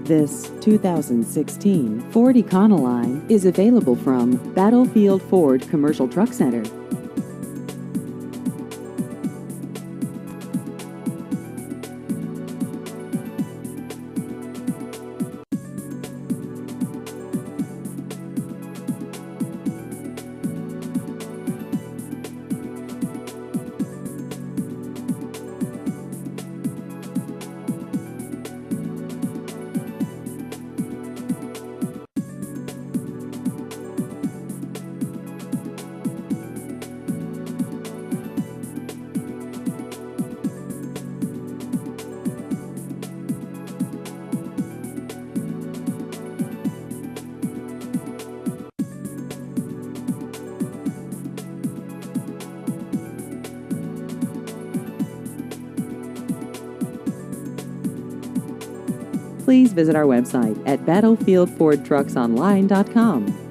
This 2016 Ford Econoline is available from Battlefield Ford Commercial Truck Center. Please visit our website at battlefieldfordtrucksonline.com.